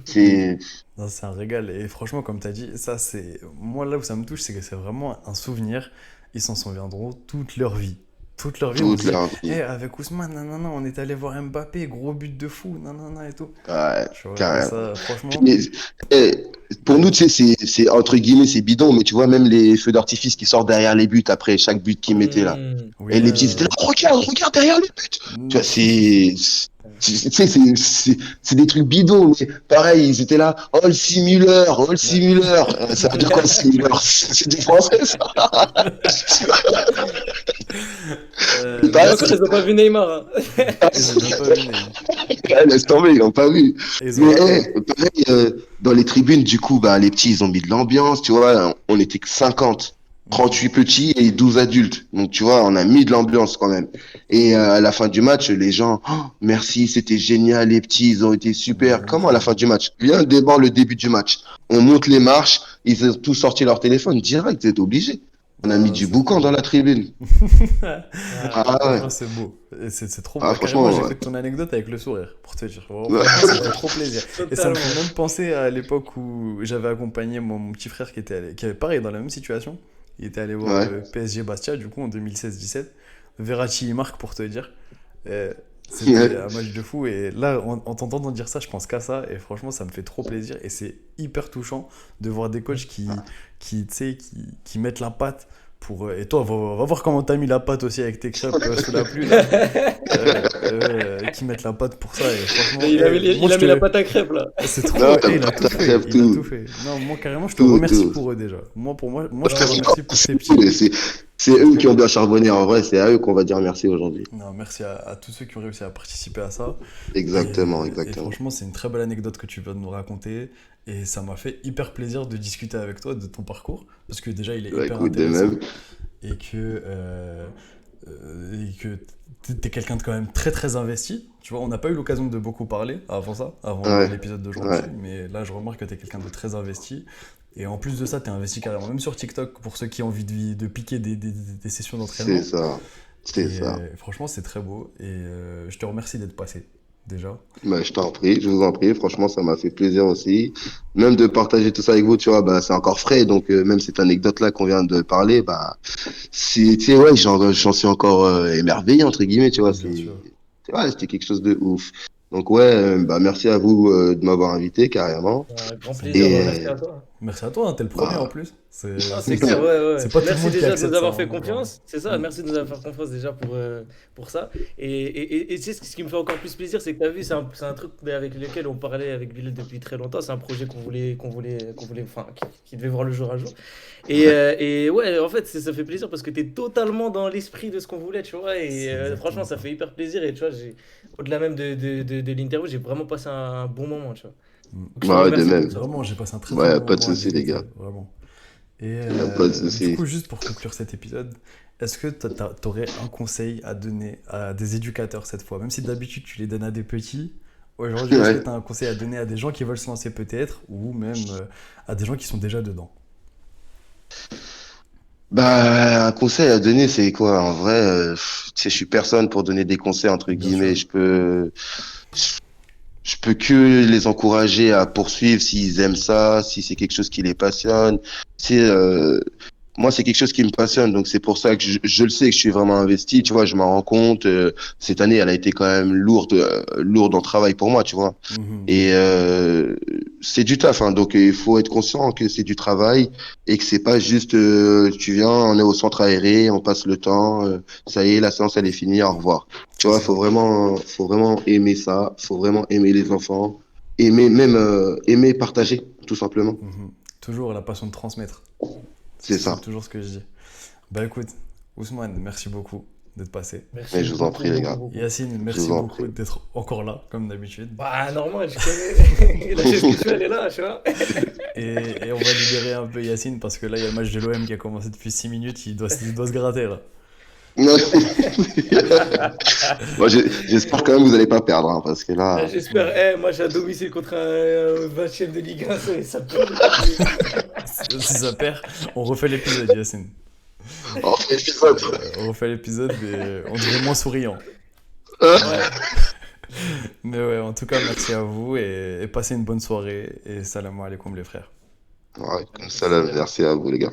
C'est. Non, c'est un régal. Et franchement, comme tu as dit, ça, c'est. Moi, là où ça me touche, c'est que c'est vraiment un souvenir. Ils s'en souviendront toute leur vie. Toute leur vie, on Toute se dit, leur vie. avec Ousmane, non, on est allé voir Mbappé, gros but de fou, et tout. Ouais, Tu vois, et carrément. ça, franchement, Mais, pour nous, tu sais, c'est entre guillemets, c'est bidon, mais tu vois, même les feux d'artifice qui sortent derrière les buts après chaque but qu'ils mettaient là. oui, Et les petits étaient là, regarde derrière les buts. Tu vois, tu sais, c'est des trucs bidons, mais pareil, ils étaient là, oh le simulateur, oh le simulateur. Ça veut dire quoi le simulateur? C'est du français, ça. euh, Et non, encore, ils n'ont pas vu Neymar. Hein. ils ont même pas vu. Ouais, laisse tomber, ils l'ont pas vu. Et ils ont Mais raté. pareil, dans les tribunes, du coup, bah, les petits, ils ont mis de l'ambiance, tu vois, on était que 50. 38 petits et 12 adultes. Donc, tu vois, on a mis de l'ambiance quand même. Et à la fin du match, les gens, oh, merci, c'était génial, les petits, ils ont été super. De Comment à la fou. fin du match? Viens d'abord le début du match. On monte les marches, ils ont tous sorti leur téléphone direct, c'est obligé. On a mis Non, du c'est boucan trop. dans la tribune. Ah, Ah ouais. Franchement, c'est beau. Et c'est trop beau. Ah, Carrément, franchement, ouais. j'écoute ton anecdote avec le sourire, pour te dire. Ouais. Franchement, ça me fait trop plaisir. Et ça me totalement. fait même penser à l'époque où j'avais accompagné mon petit frère qui avait pareil, dans la même situation. Il était allé voir Ouais. PSG Bastia, du coup, en 2016-17. Verratti, il marque, pour te dire. Et Ouais. c'était un match de fou. Et là, en t'entendant dire ça, je pense qu'à ça. Et franchement, ça me fait trop plaisir. Et c'est hyper touchant de voir des coachs tu sais, qui mettent la patte pour. Et toi, va voir comment t'as mis la patte aussi avec tes crêpes sous la pluie, là. Qui mettent la patte pour ça. Et franchement, Il a mis, moi, il a mis la pâte à crêpes là. c'est trop. Non, Il a pas tout fait. crève, Il a tout. tout fait. Non, moi, carrément, je te Tout, remercie tout. pour eux déjà. Moi, je te remercie pour ces petits. Cool, c'est eux qui ont bien charbonné en vrai, c'est à eux qu'on va dire merci aujourd'hui. Non, merci à tous ceux qui ont réussi à participer à ça. Exactement, Et exactement. franchement, c'est une très belle anecdote que tu viens de nous raconter. Et ça m'a fait hyper plaisir de discuter avec toi de ton parcours. Parce que déjà, il est Bah, hyper écoute, de intéressant. même. Et que t'es quelqu'un de quand même très très investi. Tu vois, on n'a pas eu l'occasion de beaucoup parler avant ça, avant Ouais, l'épisode d'aujourd'hui. ouais. Mais là, je remarque que t'es quelqu'un de très investi. Et en plus de ça, t'es investi carrément même sur TikTok pour ceux qui ont envie de piquer des sessions d'entraînement. C'est ça. C'est Et ça. franchement, c'est très beau. Et je te remercie d'être passé, déjà. Bah, je t'en prie, je vous en prie. Franchement, ça m'a fait plaisir aussi. Même de partager tout ça avec vous, tu vois, bah, c'est encore frais. Donc, même cette anecdote-là qu'on vient de parler, bah, tu sais, ouais, j'en suis encore émerveillé, entre guillemets, tu vois. Bien sûr. Ouais, c'était quelque chose de ouf. Donc, ouais, bah, merci à vous de m'avoir invité, carrément. Grand C'est plaisir, Et, merci à toi. Merci à toi, hein, t'es le premier en bah, plus. Non, c'est clair, ouais. C'est pas tout le Merci monde qui déjà de accepte nous ça. avoir fait Hein, confiance. C'est ça, Mm. merci de nous avoir fait confiance déjà pour ça. Et tu sais, ce qui me fait encore plus plaisir, c'est que tu as vu, c'est un truc avec lequel on parlait avec Bilal depuis très longtemps. C'est un projet enfin, qui devait voir le jour un jour. Et ouais, en fait, ça fait plaisir parce que tu es totalement dans l'esprit de ce qu'on voulait, tu vois. C'est Et exactement franchement, ça ça. fait hyper plaisir. Et tu vois, au-delà même de l'interview, j'ai vraiment passé un bon moment, tu vois. Donc, je te Bah ouais, de remercie pour même. ça. Vraiment, j'ai passé un très très Ouais, bon pas de moment à souci, les t'écouter, gars. vraiment. Et Y a pas de du souci. coup, juste pour conclure cet épisode, est-ce que t'aurais un conseil à donner à des éducateurs cette fois? Même si d'habitude tu les donnes à des petits, aujourd'hui, est-ce que Ouais. tu as un conseil à donner à des gens qui veulent se lancer peut-être, ou même à des gens qui sont déjà dedans? Bah, un conseil à donner, c'est quoi? En vrai, tu sais, je suis personne pour donner des conseils, entre Bien guillemets. sûr. Je peux que les encourager à poursuivre s'ils aiment ça, si c'est quelque chose qui les passionne. C'est, moi, c'est quelque chose qui me passionne, donc c'est pour ça que je le sais que je suis vraiment investi. Tu vois, je m'en rends compte. Cette année, elle a été quand même lourde en travail pour moi, tu vois. Mhm, Et c'est du taf, hein, donc il faut être conscient que c'est du travail et que c'est pas juste tu viens, on est au centre aéré, on passe le temps, ça y est, la séance elle est finie, au revoir. Tu c'est vois, ça. faut vraiment aimer ça, faut vraiment aimer les enfants, aimer même aimer partager, tout simplement. Mhm. Toujours la passion de transmettre. C'est C'est ça. toujours ce que je dis. Bah écoute, Ousmane, merci beaucoup d'être passé. Merci Mais je vous en beaucoup, prie, les beaucoup, gars. beaucoup. Yacine, Je merci vous en beaucoup prie. d'être encore là, comme d'habitude. Bah, normal, je connais. La chose que tu fais, elle est là, tu vois. Et on va libérer un peu Yacine parce que là, il y a le match de l'OM qui a commencé depuis 6 minutes, il doit se gratter là. Non. Moi, j'espère quand même que vous allez pas perdre, hein, parce que Ah, là, j'espère. Moi, j'ai un domicile contre un 20e de Ligue 1, ça peut. Si ça perd, on refait l'épisode, Yacine. en fait, épisode. On refait l'épisode et on devient moins souriant. Ouais. Mais ouais, en tout cas, merci à vous et passez une bonne soirée. Et salam alaikum les frères. Ouais, comme ça, là, Salam. merci à vous, les gars.